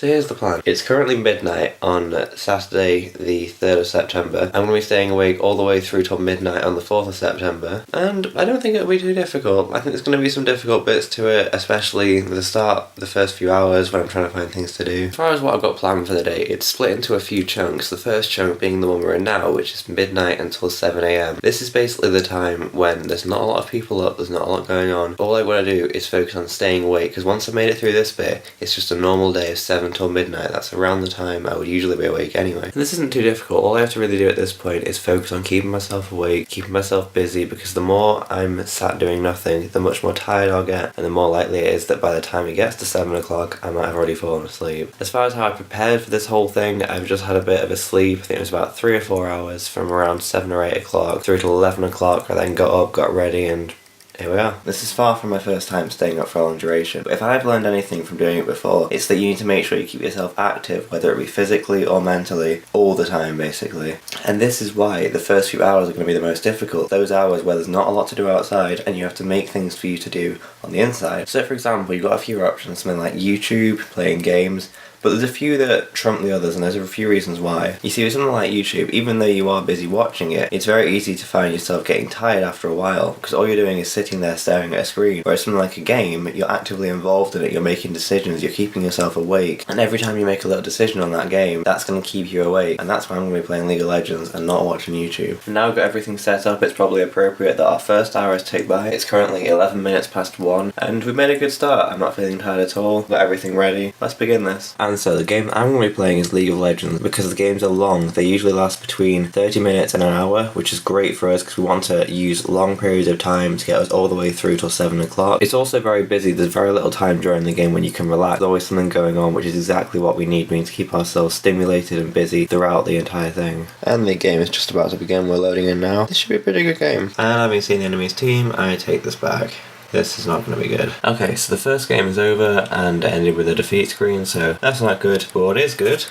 So here's the plan. It's currently midnight on Saturday the 3rd of September. I'm going to be staying awake all the way through till midnight on the 4th of September. And I don't think it'll be too difficult. I think there's going to be some difficult bits to it, especially the start, the first few hours when I'm trying to find things to do. As far as what I've got planned for the day, it's split into a few chunks. The first chunk being the one we're in now, which is midnight until 7 AM. This is basically the time when there's not a lot of people up, there's not a lot going on. All I want to do is focus on staying awake, because once I've made it through this bit, it's just a normal day of 7 till midnight. That's around the time I would usually be awake anyway. And this isn't too difficult. All I have to really do at this point is focus on keeping myself awake, keeping myself busy, because the more I'm sat doing nothing, the much more tired I'll get, and the more likely it is that by the time it gets to 7 o'clock, I might have already fallen asleep. As far as how I prepared for this whole thing, I've just had a bit of a sleep. I think it was about 3 or 4 hours from around 7 or 8 o'clock through till 11 o'clock. I then got up, got ready, and here we are. This is far from my first time staying up for a long duration, but if I've learned anything from doing it before, it's that you need to make sure you keep yourself active, whether it be physically or mentally, all the time basically. And this is why the first few hours are going to be the most difficult. Those hours where there's not a lot to do outside and you have to make things for you to do on the inside. So for example, you've got a few options, something like YouTube, playing games, but there's a few that trump the others, and there's a few reasons why. You see, with something like YouTube, even though you are busy watching it, it's very easy to find yourself getting tired after a while, because all you're doing is sitting there staring at a screen. Whereas something like a game, you're actively involved in it, you're making decisions, you're keeping yourself awake, and every time you make a little decision on that game, that's going to keep you awake, and that's why I'm going to be playing League of Legends and not watching YouTube. And now I've got everything set up, it's probably appropriate that our first hour is ticked by. It's currently 11 minutes past 1, and we've made a good start. I'm not feeling tired at all, got everything ready. Let's begin this. And so the game I'm going to be playing is League of Legends. Because the games are long, they usually last between 30 minutes and an hour, which is great for us because we want to use long periods of time to get us all the way through till 7 o'clock. It's also very busy, there's very little time during the game when you can relax. There's always something going on, which is exactly what we need. We need to keep ourselves stimulated and busy throughout the entire thing. And the game is just about to begin, we're loading in now. This should be a pretty good game. And having seen the enemy's team, I take this back. This is not going to be good. Okay, so the first game is over and ended with a defeat screen, so that's not good. But what is good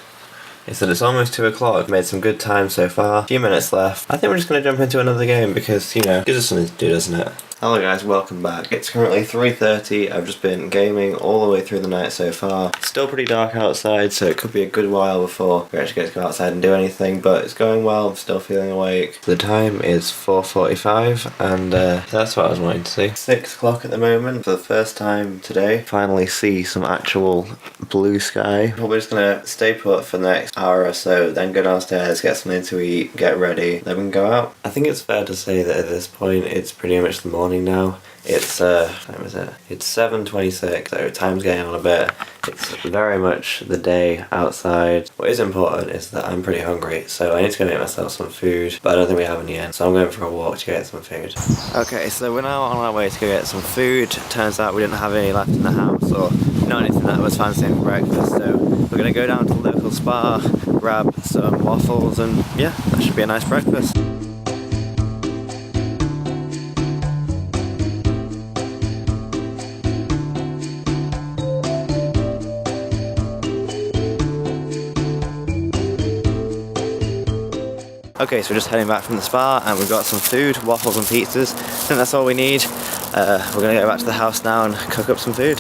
is that it's almost 2 o'clock. Made some good time so far. A few minutes left. I think we're just going to jump into another game because, you know, gives us something to do, doesn't it? Hello guys, welcome back. It's currently 3:30. I've just been gaming all the way through the night so far. It's still pretty dark outside, so it could be a good while before we actually get to go outside and do anything, but it's going well. I'm still feeling awake. The time is 4:45, and that's what I was wanting to see. 6 o'clock at the moment. For the first time today, finally see some actual blue sky. We're just gonna stay put for the next hour or so, then go downstairs, get something to eat, get ready, then we can go out. I think it's fair to say that at this point, it's pretty much the morning now. It's what time is it? It's 7:26, so time's getting on a bit. It's very much the day outside. What is important is that I'm pretty hungry, so I need to go make myself some food, but I don't think we have any yet, so I'm going for a walk to get some food. Okay, so we're now on our way to go get some food. Turns out we didn't have any left in the house, or not anything that was fancy for breakfast, so we're going to go down to the local spa, grab some waffles, and yeah, that should be a nice breakfast. Okay, so we're just heading back from the spa and we've got some food, waffles and pizzas. I think that's all we need. We're going to go back to the house now and cook up some food.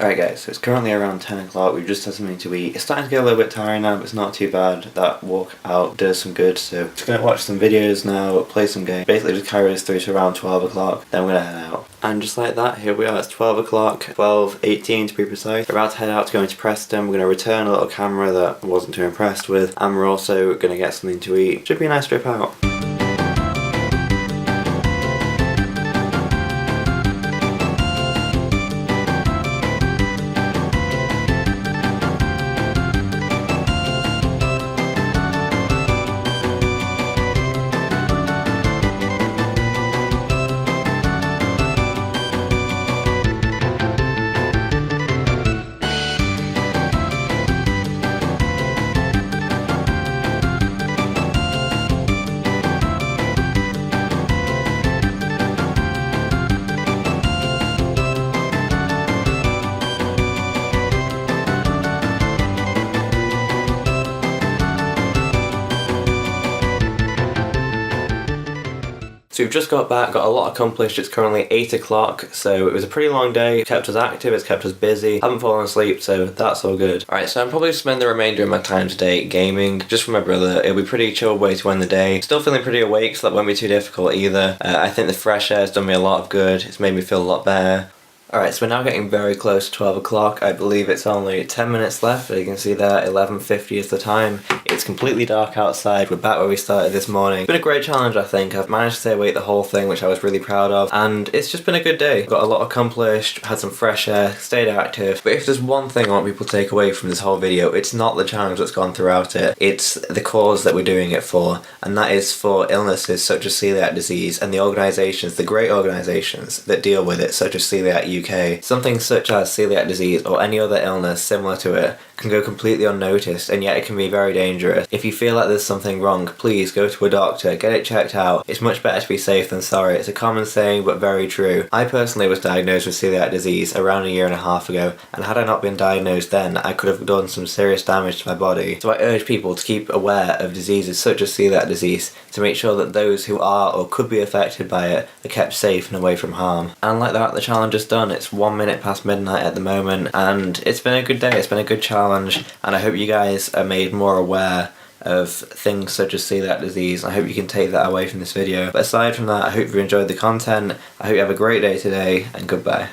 Alright guys, so it's currently around 10 o'clock, we've just had something to eat. It's starting to get a little bit tiring now, but it's not too bad. That walk out does some good, so just gonna watch some videos now, play some games, basically just carry us through to around 12 o'clock, then we're gonna head out. And just like that, here we are, it's 12 o'clock, 12:18 to be precise. We're about to head out to go into Preston. We're gonna return a little camera that I wasn't too impressed with, and we're also gonna get something to eat. Should be a nice trip out. So we've just got back, got a lot accomplished. It's currently 8 o'clock, so it was a pretty long day. It kept us active, it's kept us busy. Haven't fallen asleep, so that's all good. Alright, so I'm probably spend the remainder of my time today gaming, just for my brother. It'll be a pretty chill way to end the day. Still feeling pretty awake, so that won't be too difficult either. I think the fresh air has done me a lot of good. It's made me feel a lot better. Alright, so we're now getting very close to 12 o'clock. I believe it's only 10 minutes left. As you can see there, 11:50 is the time. It's completely dark outside. We're back where we started this morning. It's been a great challenge, I think. I've managed to stay awake the whole thing, which I was really proud of. And it's just been a good day. Got a lot accomplished, had some fresh air, stayed active. But if there's one thing I want people to take away from this whole video, it's not the challenge that's gone throughout it. It's the cause that we're doing it for. And that is for illnesses such as celiac disease and the organisations, the great organisations that deal with it, such as Coeliac UK. Something such as celiac disease or any other illness similar to it can go completely unnoticed, and yet it can be very dangerous. If you feel like there's something wrong, please go to a doctor, get it checked out. It's much better to be safe than sorry. It's a common saying, but very true. I personally was diagnosed with celiac disease around a year and a half ago, and had I not been diagnosed then, I could have done some serious damage to my body. So I urge people to keep aware of diseases such as celiac disease, to make sure that those who are or could be affected by it are kept safe and away from harm. And like that, the challenge is done. It's 1 minute past midnight at the moment, and it's been a good day. It's been a good challenge, and I hope you guys are made more aware of things such as celiac disease. I hope you can take that away from this video. But aside from that, I hope you enjoyed the content. I hope you have a great day today, and goodbye.